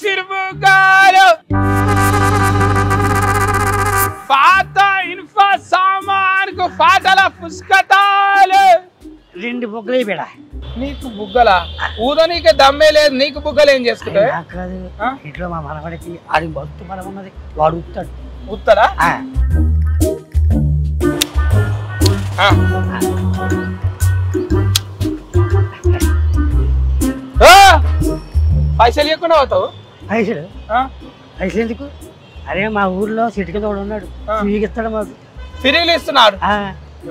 फिर बुगालो फाता इन्फा सामान को फाटला पुस्कताले రెండు బొగ్గలే బేడా నీకు బుగ్గలా ఊదనీకే దమ్మే లేదు నీకు బుగ్గలు ఏం చేసుకుంటావు కాదు ఇంట్లో మా మనవడికి అది భక్తు మనం ఉన్నది వాడు ఉత్తాడు ఉత్తరా పైసలు ఇవ్వకుండా పోతావు పైసలు పైసలు ఎందుకు అరే మా ఊర్లో సిటీ కింద వాడు ఉన్నాడు ఇస్తాడు మాకు ఫిరీలు ఇస్తున్నాడు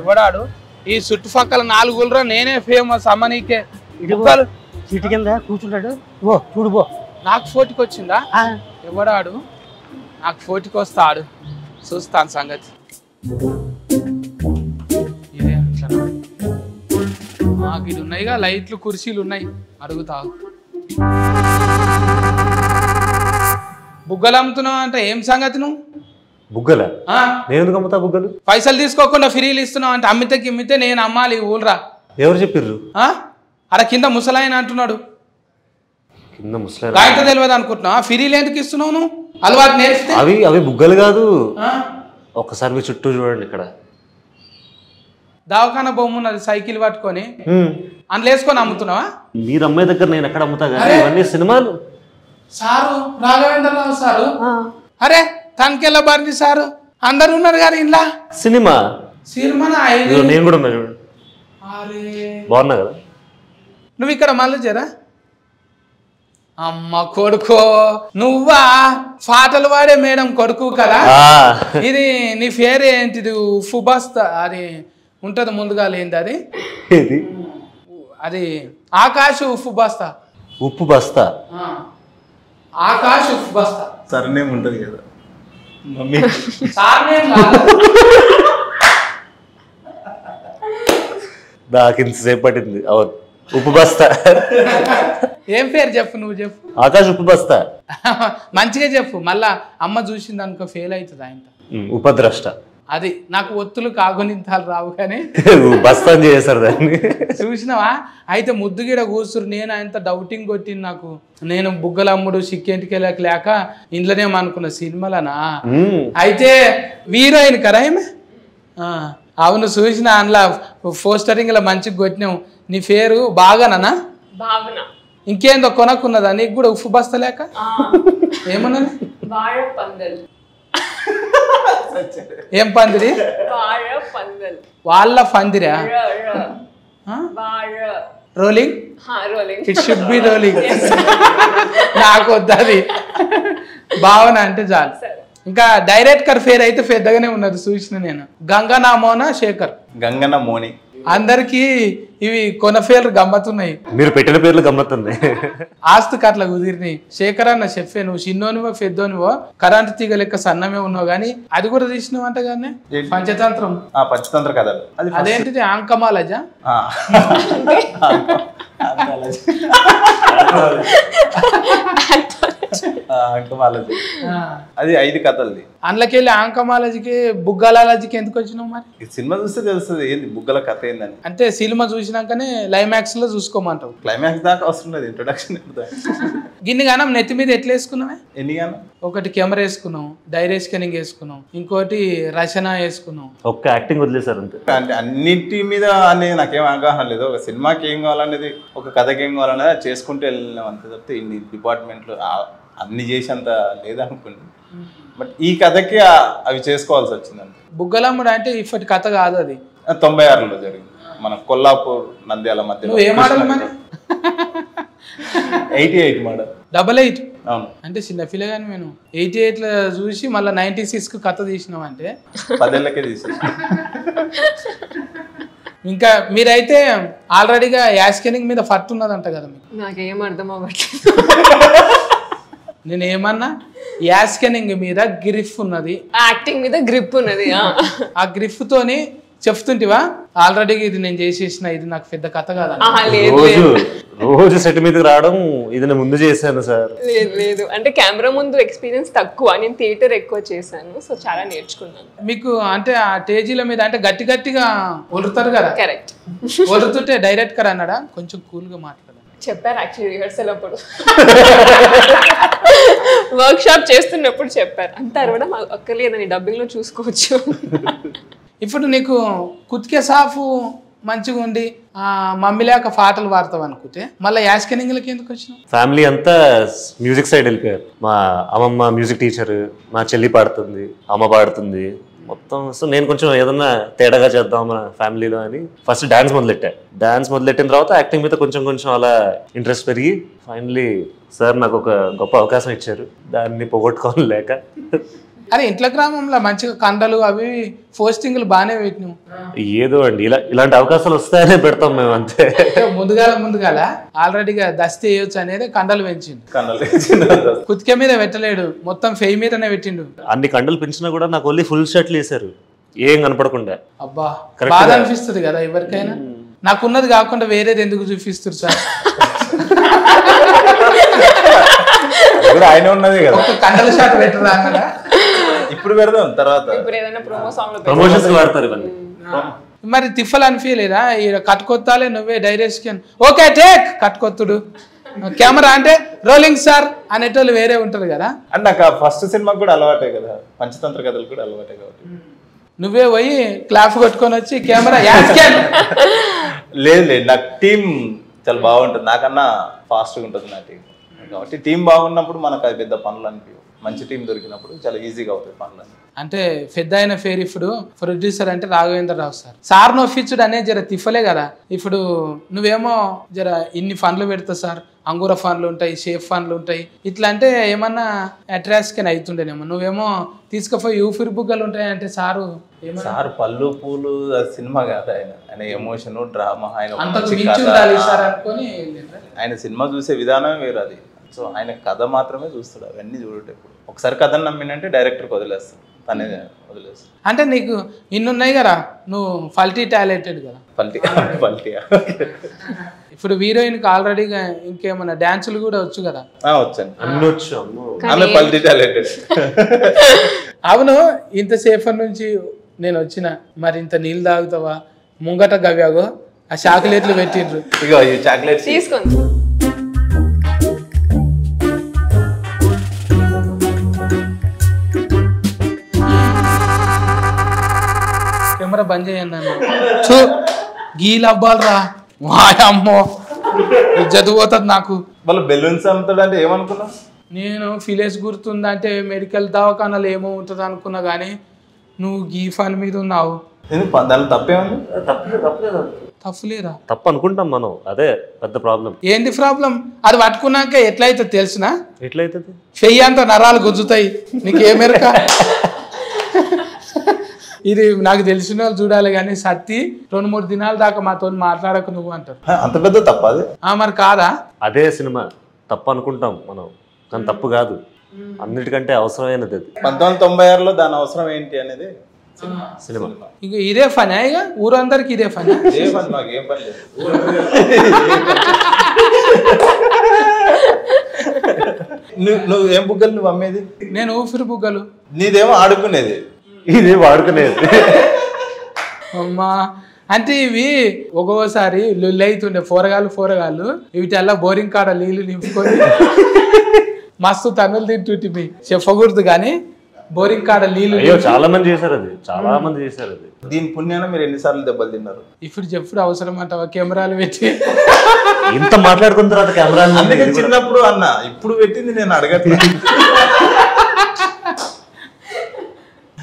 ఇవ్వడాడు ఈ చుట్టుపక్కల 4 ఊళ్ళో నేనే ఫేమస్ అమ్మ నీకే సిటీ కింద కూర్చుంటాడు ఓ చూడు పో నాకు ఫోటోకి వచ్చిందా ఇవ్వడాడు నాకు ఫోటోకి వస్తాడు చూస్తాను సంగతి ఇదే మాకు ఇది ఉన్నాయిగా లైట్లు కుర్చీలు ఉన్నాయి అడుగుతావు బుగ్గలు అమ్ముతున్నావు అంటే ఏం సంగతి నువ్వు బుగ్గలా నేను ఎందుకు అమ్ముతా బుగ్గలు పైసలు తీసుకోకుండా ఫ్రీలు ఇస్తున్నావు అంటే అమ్మితే నేను అమ్మాలి ఊళ్ళరా ఎవరు చెప్పిర్రు అరే కింద ముసలాయన అంటున్నాడు కింద ముసలాయన గాయట తెలియదు అనుకుంటున్నావా ఫ్రీలు ఎందుకు ఇస్తున్నావు నువ్వు అలవాటు నేర్పితే అవి బుగ్గలు కాదు ఒక్కసారి మీ చుట్టూ చూడండి ఇక్కడ దవాఖాన బొమ్మ ఉన్నది సైకిల్ పట్టుకొని అందులో వేసుకొని అమ్ముతున్నావా మీరు అమ్మాయి దగ్గర నేను ఎక్కడ అమ్ముతా కానీ ఇవన్నీ సినిమాలు సారు రాఘవేంద్రరావు సారు అరే తనకెళ్ళ బారింది సారు అందరు ఉన్నారు కానీ ఇంట్లో సినిమా నేను కూడా ఉన్నా చూడండి బాగున్నా కదా నువ్వు ఇక్కడ మళ్ళీ చేరా అమ్మ కొడుకో నువ్వా పాటలు వాడే మేడం కొడుకు కదా ఇది నీ పేరు ఏంటిది ఫుబస్తా అది ఉంటది ముందుగా లేనిది అది అది ఆకాశ్ ఉప్పు బస్తా ఉప్పు బస్తా ఆకాశ్ ఉప్పు బస్తా సర్నేమ్ ఉంటది కదా మమ్మీ నాకు ఇంతసేపు పట్టింది అవును ఉప్పు బస్తా ఏం పేరు చెప్పు నువ్వు చెప్పు ఆకాశ్ ఉప్పు బస్తా మంచిగా చెప్పు మళ్ళా అమ్మ చూసింది అనుకో ఫెయిల్ అవుతుంది ఆయన ఉపద్రష్ట అది నాకు ఒత్తులు కాగునింతాలు రావు కానీ బస్తా చేశారు దాన్ని చూసినావా అయితే ముద్దుగిడ కూర్చురు నేను ఆయనతో డౌటింగ్ కొట్టింది నాకు నేను బుగ్గలమ్ముడు సిక్కేంటికి లేక ఇంట్లోనే అనుకున్న సినిమాలనా అయితే హీరోయిన్ కదా ఏమే అవును చూసిన అందులో పోస్టరింగ్ లా మంచిగా కొట్టినావు నీ పేరు బాగానా భావన ఇంకేందో కొనక్కున్నదా నీకు కూడా ఉప్పు బస్తా లేక ఏమన్నది ఏం పందిరి వాళ్ళ పందిరా rolling it should be rolling నాకు వద్దది భావన అంటే చాలు ఇంకా డైరెక్టర్ పేరు అయితే పెద్దగానే ఉన్నది చూసిన నేను గంగనా మోనా శేఖర్ గంగన మోని అందరికి ఇవి కొన పేర్లు గమ్మతున్నాయి మీరు పెట్టిన పేర్లు గమ్మతున్నాయి ఆస్తుకు అట్లా కుదిరినాయి శేఖర్ అన్న చెప్పే నువ్వు చిన్నోనివో పెద్దోనివో కరెంటు తీగ లెక్క సన్నమే ఉన్నావు గానీ అది కూడా తీసినావు అంట కానీ పంచతంత్రం పంచతంత్ర కథలు అదేంటిది ఆంకమాలజా అది 5 కథలది అందులోకెళ్ళి ఆంకమాలజీకి బుగ్గలాలజీకి ఎందుకు వచ్చినావు మరి సినిమా చూస్తే తెలుస్తుంది ఏంది బుగ్గల కథ ఏందని అంటే సినిమా చూసినాకనే క్లైమాక్స్ లో చూసుకోమంటావు క్లైమాక్స్ దాకా అవసరం లేదు ఇంట్రొడక్షన్ గిన్ని గానం నెత్తి మీద ఎట్లా వేసుకున్నావే ఎన్ని గానం ఒకటి కెమెరా వేసుకున్నావు డైరీ స్కానింగ్ వేసుకున్నావు ఇంకోటి రచన వేసుకున్నావు ఒక్క యాక్టింగ్ వదిలేసారు అంటే అన్నింటి మీద అనేది నాకేం అవగాహన లేదు ఒక సినిమాకి ఏం కావాలనేది ఒక కథకి ఏం కావాలనేది చేసుకుంటూ వెళ్ళినాం అంతే తప్పితే ఇన్ని డిపార్ట్మెంట్లు అన్ని చేసేంత లేదనుకోండి బట్ ఈ కథకి అవి చేసుకోవాల్సి వచ్చింది అంతే బుగ్గలమ్ముడు అంటే ఇప్పటి కథ కాదు అది 96లో జరిగింది మన కొల్లాపూర్ నంద్యాల మధ్యలో ఏ మోడల్ మరి 88 మోడల్ 88 అవును అంటే చిన్న పిల్లగాని నేను 88 లో చూసి మళ్ళీ 96 కు కథ తీసినావు అంటే 10 ఏళ్ళకే తీసేసి ఇంకా మీరైతే ఆల్రెడీగా యాస్కెనింగ్ మీద ఫట్ ఉన్నదంట కదా మీకు నాకేం అర్థం అవ్వట్లేదు నేను ఏమన్నా యాస్కెనింగ్ మీద గ్రిఫ్ ఉన్నది యాక్టింగ్ మీద గ్రిప్ ఉన్నది ఆ గ్రిఫ్ తోని చెప్తుంటివా ఆల్రెడీ ఇది నేను చేసేసిన ఇది నాకు పెద్ద కథ కాదు రోజు సెట్ మీదకి రావడం ఇది నేను ముందు చేశాను సార్ లేదు అంటే కెమెరా ముందు ఎక్స్పీరియన్స్ తక్కువ నేను థియేటర్ ఎక్కువ చేశాను సో చాలా నేర్చుకున్నాను మీకు అంటే ఆ స్టేజీల మీద అంటే గట్టిగా ఒలుతారు కదా కరెక్ట్ ఒలుతుంటే డైరెక్టర్ అన్నాడా కొంచెం కూల్ గా మాట్లాడాలి చెప్పారు యాక్చువల్లీ రిహర్సల్ అప్పుడు వర్క్ షాప్ చేస్తున్నప్పుడు చెప్పారు అంత అరవడం అక్కర్లేదని డబ్బింగ్ లో చూసుకోవచ్చు. ఇప్పుడు నీకు కుతికే సాఫు మంచిగా ఉండి మమ్మీ లేక పాటలు పాడతావు అనుకుంటే మళ్ళీ యాస్కెనింగ్లకి ఎందుకు వచ్చినావు? ఫ్యామిలీ అంతా మ్యూజిక్ సైడ్ వెళ్ళిపోయారు. మా అమ్మమ్మ మ్యూజిక్ టీచర్, మా చెల్లి పాడుతుంది, అమ్మ పాడుతుంది మొత్తం. సో నేను కొంచెం ఏదన్నా తేడాగా చేద్దాం మన ఫ్యామిలీలో అని ఫస్ట్ డాన్స్ మొదలెట్టిన తర్వాత యాక్టింగ్ మీద కొంచెం కొంచెం అలా ఇంట్రెస్ట్ పెరిగి ఫైనలీ సార్ నాకు ఒక గొప్ప అవకాశం ఇచ్చారు, దాన్ని పోగొట్టుకోని లేక. అరే ఇంట్లో గ్రామంలో మంచిగా కండలు అవి పోస్టింగ్లు బాగానే పెట్టినావు. ఏదో అండి ఇలాంటి అవకాశాలు వస్తాయనే పెడతాం మేము అంతే. ముందుగాల ఆల్రెడీగా దస్తి వేయొచ్చు అనేది కండలు పెంచిండు. కుతికే మీద పెట్టలేడు, మొత్తం ఫెయి మీదనే పెట్టిండు. అన్ని కండలు పెంచినా కూడా నాకు ఓన్లీ ఫుల్ షర్ట్లు వేసారు, ఏం కనపడకుండా. అబ్బా బాధ అనిపిస్తుంది కదా ఎవరికైనా. నాకున్నది కాకుండా వేరేది ఎందుకు చూపిస్తారు సార్? ఆయన ఉన్నది కదా, కండల షాట్ పెట్టరా అన్నదా? ఇప్పుడు పెడదాం తర్వాత ప్రమోషన్స్ వాడతారు ఇవన్నీ. మరి తిఫల్ అనిపించలేదా? కట్టుకొత్తాలే నువ్వే డైరెక్షన్ ఓకే టేక్ కట్టుకొత్తుడు కెమెరా అంటే రోలింగ్ సార్ అనేటోళ్ళు వేరే ఉంటారు కదా. అంటే నాకు ఫస్ట్ సినిమాకి కూడా అలవాటే కదా, పంచతంత్ర కథలు కూడా అలవాటే కాబట్టి నువ్వే పోయి క్లాప్ కొట్టుకొని వచ్చి కెమెరా లేదు నాకు టీం చాలా బాగుంటుంది, నాకన్నా ఫాస్ట్గా ఉంటుంది నా టీం. కాబట్టి టీం బాగున్నప్పుడు మనకు అది పెద్ద పనులు అనిపించవు, మంచి టీం దొరికినప్పుడు చాలా ఈజీగా అవుతాయి పనులు. అంటే పెద్ద అయిన పేరు ఇప్పుడు ప్రొడ్యూసర్ అంటే రాఘవేంద్రరావు సార్ నొప్పించుడు అనేది జర తిఫలే కదా. ఇప్పుడు నువ్వేమో జర ఇన్ని ఫండ్లు పెడతావు సార్, అంగూర ఫండ్లు ఉంటాయి, షేఫ్ ఫండ్లు ఉంటాయి, ఇట్లా అంటే ఏమన్నా అట్రాక్షన్ అవుతుండేనేమో. నువ్వేమో తీసుకుపోయి యూఫిర్ బుగ్గలు ఉంటాయి అంటే సారు పళ్ళు పూలు సినిమా కాదు, ఆయన ఎమోషన్ డ్రామా, ఆయన సినిమా చూసే విధానం వేరు అది. సో ఆయన కథ మాత్రమే చూస్తాడు, అవన్నీ చూడేటప్పుడు ఒకసారి కథను నమ్మినంటే డైరెక్టర్కి వదిలేస్తాడు, తనే వదిలేస్తాడు. అంటే నీకు ఇన్నున్నాయి కదా, నువ్వు ఫల్టీ టాలెంటెడ్ కదా. పల్టీయా ఇప్పుడు హీరోయిన్కి ఆల్రెడీగా ఇంకేమన్నా డాన్సులు కూడా వచ్చు కదా? వచ్చాను, అన్ని వచ్చు. ఆమె పల్టీ టాలెంటెడ్. అవును, ఇంతసేపటి నుంచి నేను వచ్చిన మరి ఇంత నీళ్ళు తాగుతావా? ముంగట గవ్యాగో ఆ చాక్లెట్లు పెట్టిండ్రు, ఇగో ఈ చాక్లెట్స్ తీసుకోండి. కెమెరా బంద్ చేయండి అన్న. గీలు అవ్వాలరా అమ్మో, ఇజ్జత్ పోతుంది నాకు. వాళ్ళు బెలూన్స్ అమ్ముతాడంటే ఏమనుకున్నా నేను ఫిలేజ్ గుర్తుందంటే మెడికల్ దవాఖానాలు ఏమో ఉంటుంది అనుకున్నా, కానీ నువ్వు గీ ఫన్ మీద ఉన్నావు. దాని తప్పేముంది? తప్పులేరా? తప్పు అనుకుంటాం మనం, అదే పెద్ద ప్రాబ్లం. ఏంది ప్రాబ్లం? అది పట్టుకున్నాక ఎట్లయితే తెలుసునా? ఎట్లయితుంది? చెయ్యి అంతా నరాలు గుజ్జుతాయి, నీకేమెరక? ఇది నాకు తెలిసిన వాళ్ళు చూడాలి, కానీ సత్తి 2-3 దినాల దాకా మాతో మాట్లాడకు నువ్వు అంటారు. అంత పెద్ద తప్ప అది? మరి కాదా? అదే సినిమా తప్పు అనుకుంటాం మనం, కానీ తప్పు కాదు, అన్నిటికంటే అవసరమైనది అది. 1996లో దాని అవసరం ఏంటి అనేది సినిమా. ఇక ఇదే ఫనా? ఇక ఊరందరికి ఇదే ఫనా? మాకేం పని లేదు. నువ్వు ఏం బుగ్గలు నువ్వు అమ్మేది? నేను ఊపిరి బుగ్గలు. నీదేమో ఆడుకునేది, ఇది వాడుకునేది. అమ్మా అంటే ఇవి ఒక్కోసారి లొల్లి అవుతుండే పోరగాళ్ళు వీటిల్లా బోరింగ్ కాడ నీళ్లు నింపుకొని మస్తు తన్నులు తింటుంటివి, చెప్పకూడదు కానీ బోరింగ్ కాడ నీళ్లు. చాలా మంది చేశారు అది, చాలా మంది చేశారు అది. దీని పుణ్యాన మీరు ఎన్నిసార్లు దెబ్బలు తిన్నారు? ఇప్పుడు చెప్పుడు అవసరం అంటావా? కెమెరాలు పెట్టి ఇంత మాట్లాడుకున్న తర్వాత కెమెరా అందుకే చిన్నప్పుడు అన్న, ఇప్పుడు పెట్టింది నేను అడగట్లేదు.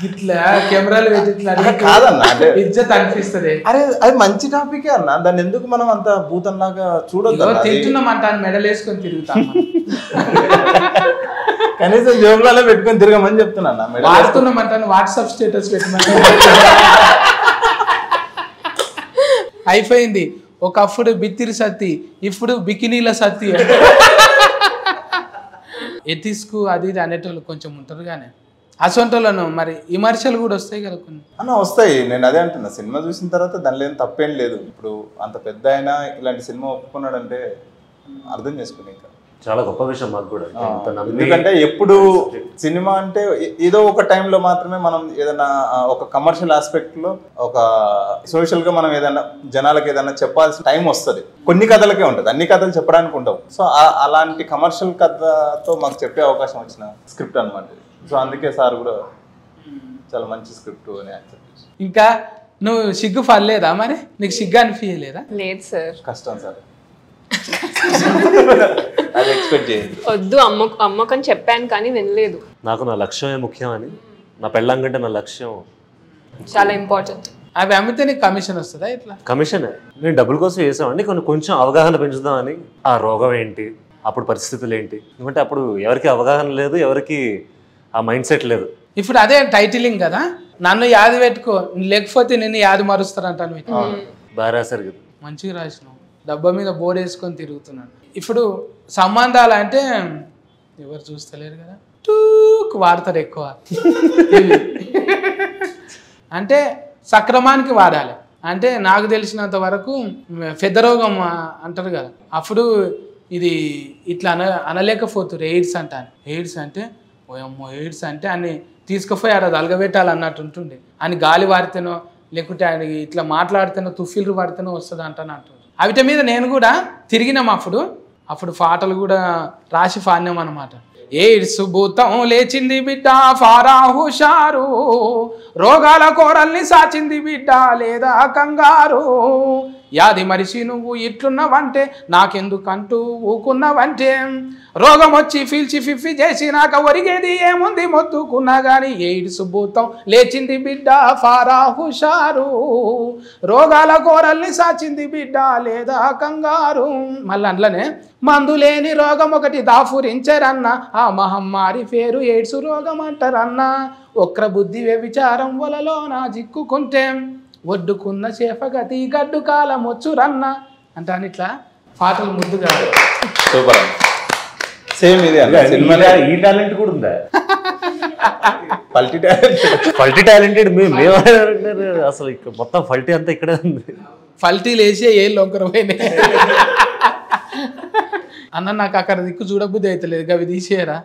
ఇట్లా కెమెరాలు పెట్టి కాదన్న, ఇజ్జత్ అనిపిస్తుంది. అరే అది మంచి టాపికే అన్న, దాన్ని ఎందుకు మనం అంత భూతంలాగా చూడొద్దు? తింటున్నామంట మెడల్ వేసుకొని తిరుగుతాం, కనీసం జోబులలో పెట్టుకొని తిరగమని చెప్తున్నా. వాడుతున్నామంట వాట్సాప్ స్టేటస్ పెట్టమని. అయిపోయింది. ఒకప్పుడు బిత్తిరి సత్తి, ఇప్పుడు బికినీల సత్తి. ఎథిక్స్కు అది ఇది అనేటోళ్ళు కొంచెం ఉంటారు, కానీ అసొంటోళ్ళను మరి విమర్శలు కూడా వస్తాయి కదా కొన్ని అన్న. వస్తాయి, నేను అదే అంటున్నా. సినిమా చూసిన తర్వాత దానిలో ఏం తప్పేం లేదు. ఇప్పుడు అంత పెద్ద అయినా ఇలాంటి సినిమా ఒప్పుకున్నాడంటే అర్థం చేసుకుని ఇంకా చాలా గొప్ప విషయం మాకు కూడా. ఇంత నమ్మి ఎందుకంటే ఎప్పుడు సినిమా అంటే ఏదో ఒక టైంలో మాత్రమే మనం ఏదైనా ఒక కమర్షియల్ ఆస్పెక్ట్ లో ఒక సోషల్ గా మనం ఏదైనా జనాలకు ఏదైనా చెప్పాల్సిన టైం వస్తుంది. కొన్ని కథలకే ఉంటుంది, అన్ని కథలు చెప్పడానికి ఉండవు. సో అలాంటి కమర్షియల్ కథతో మాకు చెప్పే అవకాశం వచ్చిన స్క్రిప్ట్ అనమాట. సో అందుకే సార్ కూడా చాలా మంచి స్క్రిప్ట్ అని యాక్సెప్ట్ చేసి. ఇంకా నువ్వు సిగ్గు పడలేదా మరి? నీకు సిగ్గు అనిపించలేదా? లేదు సార్. కష్టం సార్, అది ఎక్స్పెక్ట్ చేయండి. వద్దు అమ్మకని చెప్పాను కానీ వినలేదు. నాకు నా లక్ష్యమే ముఖ్యం అని, నా పెళ్ళాం కంటే నా లక్ష్యం చాలా ఇంపార్టెంట్. అవి అమ్మితే నీకు కమిషన్ వస్తుందా? ఇట్లా కమిషన్ నేను డబ్బుల కోసం చేసామండి. కొంచెం అవగాహన పెంచుదామని. ఆ రోగం ఏంటి, అప్పుడు పరిస్థితులు ఏంటి, ఎందుకంటే అప్పుడు ఎవరికి అవగాహన లేదు, ఎవరికి ఆ మైండ్ సెట్ లేదు. ఇప్పుడు అదే టైటిలింగ్ కదా, నన్ను యాది పెట్టుకో లేకపోతే నిన్ను యాది మరుస్తారంటాను. బాగా రాశారు కదా, మంచిగా రాసినావు. డబ్బా మీద బోర్డు వేసుకొని తిరుగుతున్నాను. ఇప్పుడు సంబంధాలు అంటే ఎవరు చూస్తలేరు కదా, టూక్ వాడతారు ఎక్కువ. అంటే సక్రమానికి వాడాలి. అంటే నాకు తెలిసినంత వరకు పెద్ద రోగం అంటారు కదా, అప్పుడు ఇది ఇట్లా అనలేకపోతున్నారు. ఎయిడ్స్ అంటాను. ఎయిడ్స్ అంటే ఓయమ్మో, ఎయిడ్స్ అంటే అని తీసుకుపోయి ఆడ అలగబెట్టాలి అన్నట్టు ఉంటుండే. అని గాలి వాడితేనో లేకుంటే ఆయన ఇట్లా మాట్లాడితేనో తుఫిల్లు వాడితేనో వస్తుంది అంటాను అంటుంది. అవిటి మీద నేను కూడా తిరిగినాం. అప్పుడు పాటలు కూడా రాసి పాడినాం అనమాట. ఎయిడ్స్ భూతం లేచింది బిడ్డ ఫారా హుషారు, రోగాల కోరల్ని సాచింది బిడ్డ లేదా కంగారు, యాది మరిసి నువ్వు ఇట్లున్నావంటే నాకెందుకంటూ ఊకున్నావంటే, రోగం వచ్చి ఫీల్చి ఫిఫ్ఫి చేసి నాకు ఒరిగేది ఏముంది మొత్తుకున్నా గాని, ఎయిడ్స్ భూతం లేచింది బిడ్డ ఫారా హుషారు, రోగాల కోరల్ని సాచింది బిడ్డ లేదా కంగారు. మళ్ళీ అందులోనే మందులేని రోగం ఒకటి దాఫురించరన్న, ఆ మహమ్మారి పేరు ఎయిడ్స్ రోగం అంటారన్న, ఒక్ర బుద్ధి వ్యభిచారం వలలో నా జిక్కుకుంటే, ఒడ్డుకున్న చేపగతి గడ్డు కాలం వచ్చురన్న అంటాను. ఇట్లా పాటలు ముద్దుగా. సూపర్. సేమ్ ఇది ఈ టాలెంట్ కూడా ఉందా? ఫల్టీ టాలెంటెడ్ మేము అసలు మొత్తం ఫల్టీ అంతా ఇక్కడే ఉంది. ఫల్టీలు వేసే ఏ లొంకరపోయినాయి అన్న. నాకు అక్కడ దిక్కు చూడబుద్ధి అవుతలేదు, అవి తీసేయరా.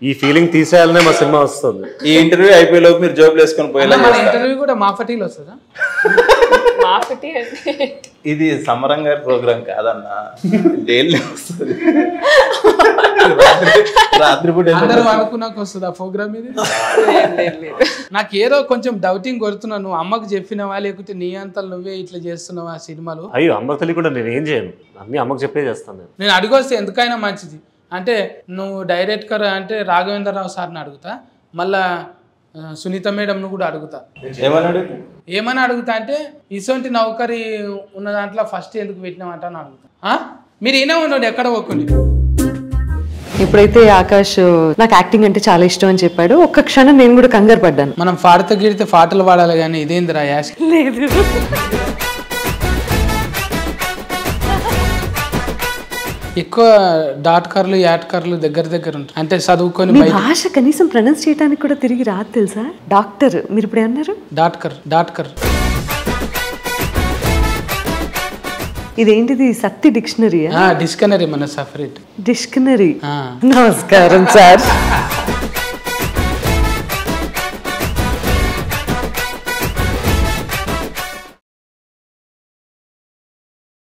ఈ ఫీలింగ్ తీసేయాలనే మా సినిమా వస్తుంది. ఈ ఇంటర్వ్యూ అయిపోయేలోపు మీరు జోబులు వేసుకొని పోయేలా. ఇంటర్వ్యూ కూడా మాఫటీలు వస్తుందా? మాఫటీ అంటే ఇది సమరం గారి ప్రోగ్రామ్ కాదన్నా, డైలీ వస్తుంది. రాత్రిపూట అందరూ అనుకున్నాక వస్తుంది ఆ ప్రోగ్రామ్ ఇది. నాకు ఏదో కొంచెం డౌటింగ్ కొడుతున్నా, నువ్వు అమ్మకు చెప్పినవా లేకపోతే నీ అంతలు నువ్వే ఇట్లా చేస్తున్నావా సినిమాలు? అయ్యో, అమ్మకు తెలియకుండా నేను ఏం చేయను, అన్ని అమ్మకు చెప్పే చేస్తాను. నేను అడిగొస్తే ఎందుకైనా మంచిది. అంటే నువ్వు డైరెక్టర్ అంటే రాఘవేంద్రరావు సార్ని అడుగుతా, మళ్ళా సునీత మేడంను కూడా అడుగుతా. ఏమని అడుగుతా అంటే ఇసొంటి నౌకరీ ఉన్న దాంట్లో ఫస్ట్ ఎందుకు పెట్టినామంట అని అడుగుతా. మీరు ఈయన ఉన్నాడు ఎక్కడ ఒక్కని. ఎప్పుడైతే ఆకాష్ నాకు యాక్టింగ్ అంటే చాలా ఇష్టం అని చెప్పాడు, ఒక్క క్షణం నేను కూడా కంగారు పడ్డాను. మనం పాడితే గిడితే పాటలు పాడాలి కానీ ఇదేందిరా యాష్. లేదు, ఎక్కువ డాట్కర్లు యాట్కర్లు దగ్గర ఉంటాయి. అంటే చదువుకొని భాష కనీసం ప్రొనౌన్స్ చేయడానికి కూడా తిరిగి రాదు తెలుసా. డాక్టర్ మీరు ఇప్పుడు అన్నారు డాట్కర్. ఇదేంటిది సత్తి డిక్షనరీ? డిక్షనరీ మన సపరేట్ డిక్షనరీ. నమస్కారం సార్.